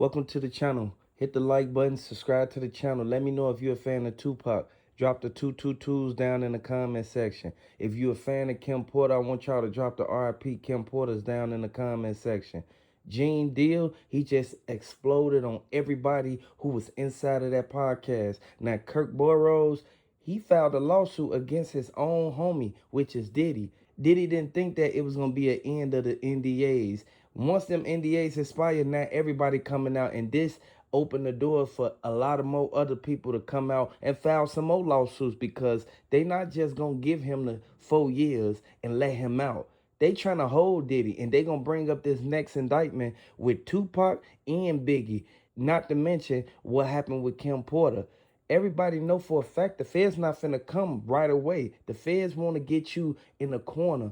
Welcome to the channel. Hit the like button, subscribe to the channel. Let me know if you're a fan of Tupac. Drop the 222s down in the comment section. If you're a fan of Kim Porter, I want y'all to drop the RIP Kim Porters down in the comment section. Gene Deal, he just exploded on everybody who was inside of that podcast. Now, Kirk Burroughs, he filed a lawsuit against his own homie, which is Diddy. Diddy didn't think that it was going to be an end of the NDAs. Once them NDAs expired, now everybody coming out, and this opened the door for a lot of more other people to come out and file some more lawsuits, because they not just going to give him the 4 years and let him out. They trying to hold Diddy, and they going to bring up this next indictment with Tupac and Biggie, not to mention what happened with Kim Porter. Everybody know for a fact the feds not finna come right away. The feds want to get you in a corner.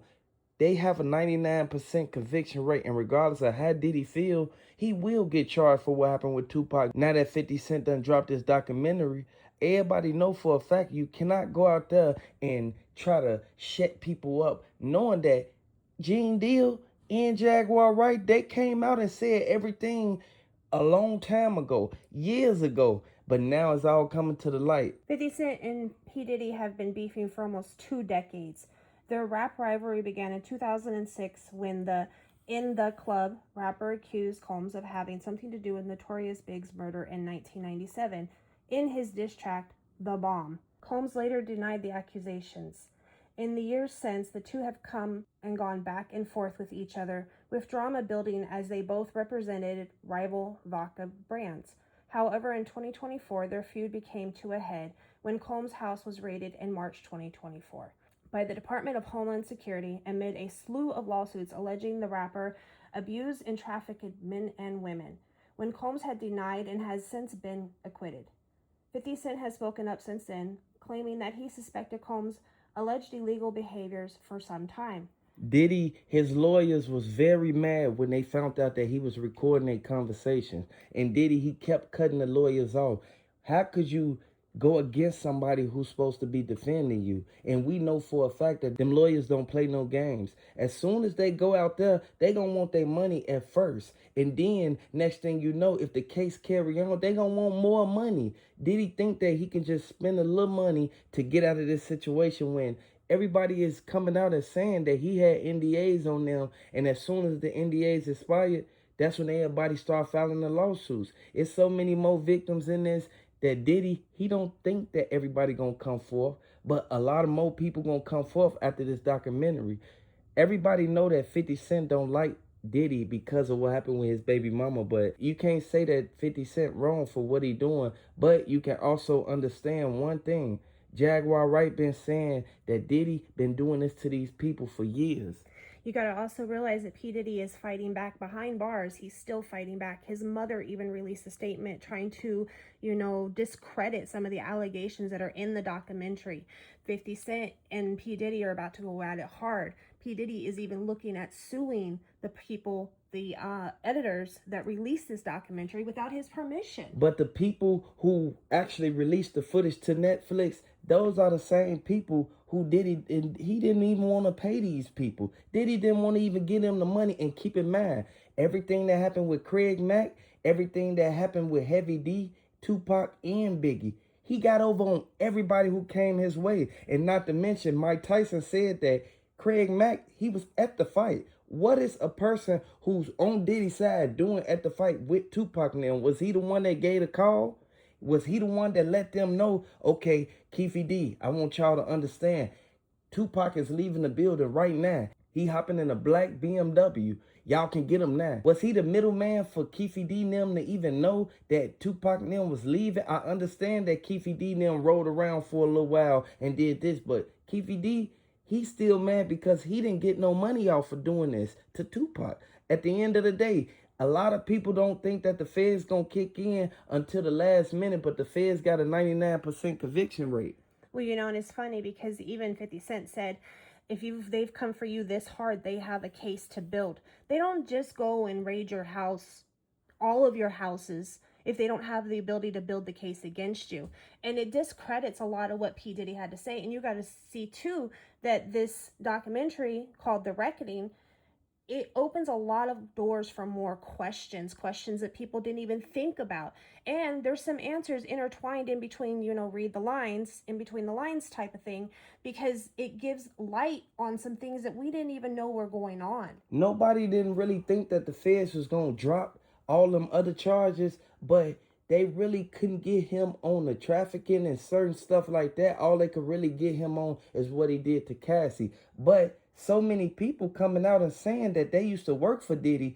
They have a 99% conviction rate, and regardless of how Diddy feel, he will get charged for what happened with Tupac. Now that 50 Cent done dropped this documentary, everybody know for a fact you cannot go out there and try to shut people up, knowing that Gene Deal and Jaguar Wright, they came out and said everything a long time ago, years ago, but now it's all coming to the light. 50 Cent and P. Diddy have been beefing for almost 2 decades. Their rap rivalry began in 2006 when the In the Club rapper accused Combs of having something to do with Notorious Big's murder in 1997 in his diss track, The Bomb. Combs later denied the accusations. In the years since, the two have come and gone back and forth with each other, with drama building as they both represented rival vodka brands. However, in 2024, their feud became to a head when Combs' house was raided in March 2024 by the Department of Homeland Security amid a slew of lawsuits alleging the rapper abused and trafficked men and women, when Combs had denied and has since been acquitted. 50 Cent has spoken up since then, claiming that he suspected Combs' alleged illegal behaviors for some time. Diddy, his lawyers was very mad when they found out that he was recording their conversations. And Diddy, he kept cutting the lawyers off. How could you go against somebody who's supposed to be defending you? And we know for a fact that them lawyers don't play no games. As soon as they go out there, they gonna want their money at first. And then next thing you know, if the case carry on, they gonna want more money. Diddy think that he can just spend a little money to get out of this situation, when everybody is coming out and saying that he had NDAs on them, and as soon as the NDAs expired, that's when everybody start filing the lawsuits. It's so many more victims in this that Diddy, he don't think that everybody gonna come forth, but a lot of more people gonna come forth after this documentary. Everybody know that 50 Cent don't like Diddy because of what happened with his baby mama, but you can't say that 50 Cent wrong for what he doing. But you can also understand one thing. Jaguar Wright been saying that Diddy been doing this to these people for years. You got to also realize that P. Diddy is fighting back behind bars. He's still fighting back. His mother even released a statement trying to, discredit some of the allegations that are in the documentary. 50 Cent and P. Diddy are about to go at it hard. P. Diddy is even looking at suing the people, the editors that released this documentary without his permission. But the people who actually released the footage to Netflix, those are the same people who Diddy, and he didn't even want to pay these people. Diddy didn't want to even give them the money. And keep in mind, everything that happened with Craig Mack, everything that happened with Heavy D, Tupac, and Biggie, he got over on everybody who came his way. And not to mention, Mike Tyson said that Craig Mack, he was at the fight. What is a person who's on Diddy's side doing at the fight with Tupac now? Was he the one that gave the call? Was he the one that let them know, okay, Keefe D, I want y'all to understand, Tupac is leaving the building right now. He hopping in a black BMW. Y'all can get him now. Was he the middleman for Keefe D and them to even know that Tupac and them was leaving? I understand that Keefe D and them rode around for a little while and did this, but Keefe D, he's still mad because he didn't get no money off for doing this to Tupac. At the end of the day, a lot of people don't think that the feds gonna kick in until the last minute, but the feds got a 99% conviction rate. Well, and it's funny because even 50 Cent said, they've come for you this hard, they have a case to build. They don't just go and raid your house, all of your houses, if they don't have the ability to build the case against you. And it discredits a lot of what P. Diddy had to say. And you got to see too that this documentary called The Reckoning, it opens a lot of doors for more questions that people didn't even think about. And there's some answers intertwined in between, read the lines, in between the lines type of thing, because it gives light on some things that we didn't even know were going on. Nobody didn't really think that the feds was going to drop all them other charges, but they really couldn't get him on the trafficking and certain stuff like that. All they could really get him on is what he did to Cassie. But so many people coming out and saying that they used to work for Diddy.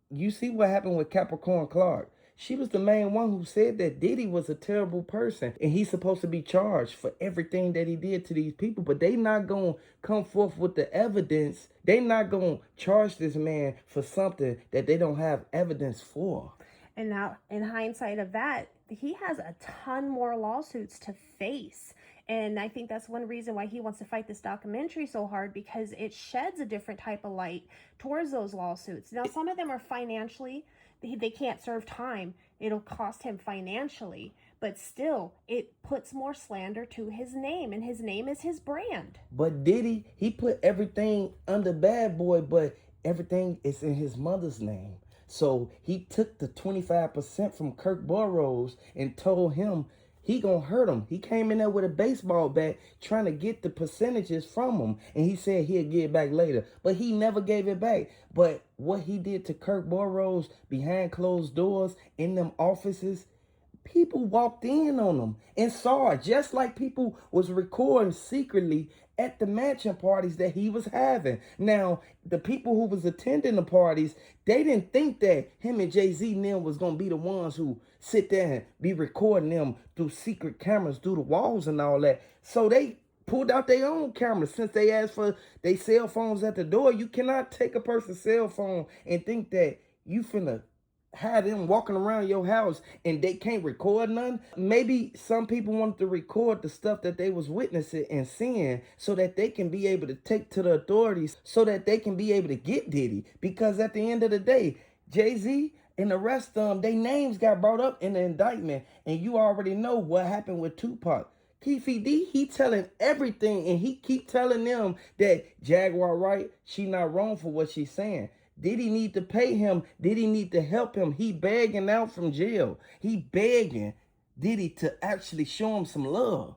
You see what happened with Capricorn Clark. She was the main one who said that Diddy was a terrible person and he's supposed to be charged for everything that he did to these people. But they not going to come forth with the evidence. They not going to charge this man for something that they don't have evidence for. And now, in hindsight of that, he has a ton more lawsuits to face. And I think that's one reason why he wants to fight this documentary so hard, because it sheds a different type of light towards those lawsuits. Now, some of them are financially, they can't serve time. It'll cost him financially. But still, it puts more slander to his name, and his name is his brand. But Diddy, he put everything under Bad Boy, but everything is in his mother's name. So he took the 25% from Kirk Burroughs and told him he gonna hurt him. He came in there with a baseball bat trying to get the percentages from him. And he said he'll get it back later. But he never gave it back. But what he did to Kirk Burroughs behind closed doors in them offices, people walked in on him and saw it, just like people was recording secretly at the mansion parties that he was having. Now, the people who was attending the parties, they didn't think that him and Jay-Z and them was going to be the ones who sit there and be recording them through secret cameras, through the walls and all that. So they pulled out their own cameras since they asked for their cell phones at the door. You cannot take a person's cell phone and think that you finna had them walking around your house and they can't record none. Maybe some people wanted to record the stuff that they was witnessing and seeing so that they can be able to take to the authorities, so that they can be able to get Diddy. Because at the end of the day, Jay-Z and the rest of them, their names got brought up in the indictment, and you already know what happened with Tupac. Keefe D, he telling everything, and he keep telling them that Jaguar right, she not wrong for what she's saying. Diddy need to pay him. Diddy need to help him. He begging out from jail. He begging Diddy to actually show him some love.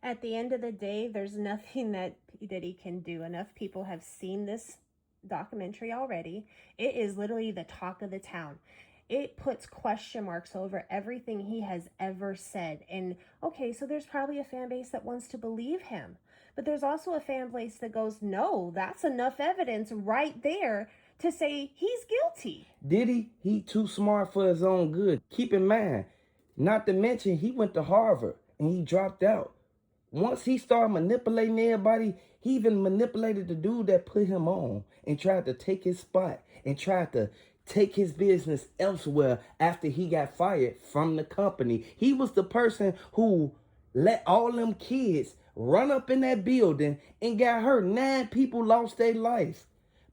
At the end of the day, there's nothing that Diddy can do. Enough people have seen this documentary already. It is literally the talk of the town. It puts question marks over everything he has ever said. And okay, so there's probably a fan base that wants to believe him. But there's also a fan base that goes, no, that's enough evidence right there to say he's guilty. Diddy, he too smart for his own good. Keep in mind, not to mention he went to Harvard and he dropped out. Once he started manipulating everybody, he even manipulated the dude that put him on and tried to take his spot and tried to take his business elsewhere after he got fired from the company. He was the person who let all them kids run up in that building and got hurt. 9 people lost their life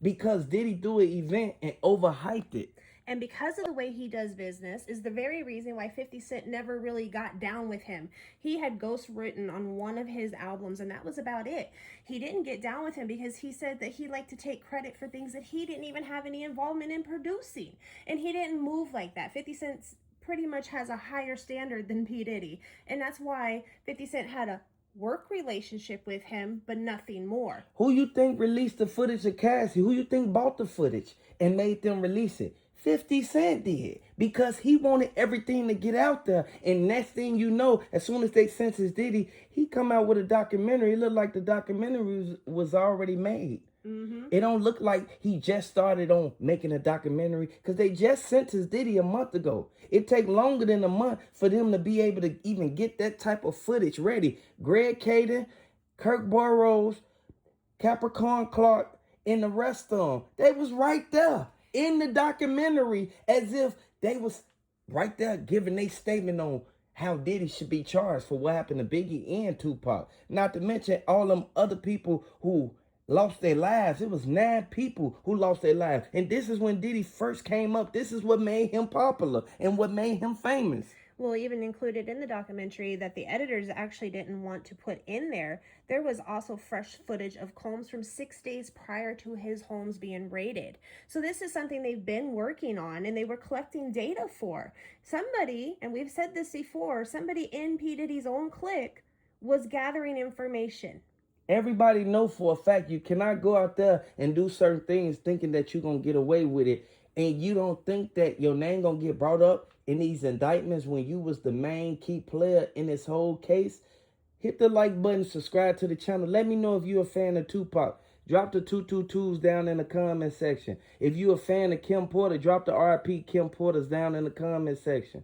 because Diddy threw an event and overhyped it. And because of the way he does business is the very reason why 50 Cent never really got down with him. He had ghost written on one of his albums, and that was about it. He didn't get down with him because he said that he liked to take credit for things that he didn't even have any involvement in producing. And he didn't move like that. 50 Cent pretty much has a higher standard than P. Diddy. And that's why 50 Cent had a work relationship with him, but nothing more. Who you think released the footage of Cassie? Who you think bought the footage and made them release it? 50 Cent did, because he wanted everything to get out there. And next thing you know, as soon as they censors Diddy, he come out with a documentary. It looked like the documentary was already made. It don't look like he just started on making a documentary, because they just sentenced Diddy a month ago. It take longer than a month for them to be able to even get that type of footage ready. Greg Caden, Kirk Burroughs, Capricorn Clark, and the rest of them, they was right there in the documentary as if they was right there giving their statement on how Diddy should be charged for what happened to Biggie and Tupac. Not to mention all them other people who lost their lives. It was 9 people who lost their lives. And this is when Diddy first came up. This is what made him popular and what made him famous. Well, even included in the documentary that the editors actually didn't want to put in there, there was also fresh footage of Combs from 6 days prior to his homes being raided. So this is something they've been working on and they were collecting data for. Somebody, and we've said this before, somebody in P. Diddy's own clique was gathering information. Everybody know for a fact you cannot go out there and do certain things thinking that you're going to get away with it. And you don't think that your name going to get brought up in these indictments when you was the main key player in this whole case. Hit the like button, subscribe to the channel. Let me know if you're a fan of Tupac. Drop the 222s down in the comment section. If you're a fan of Kim Porter, drop the RIP Kim Porters down in the comment section.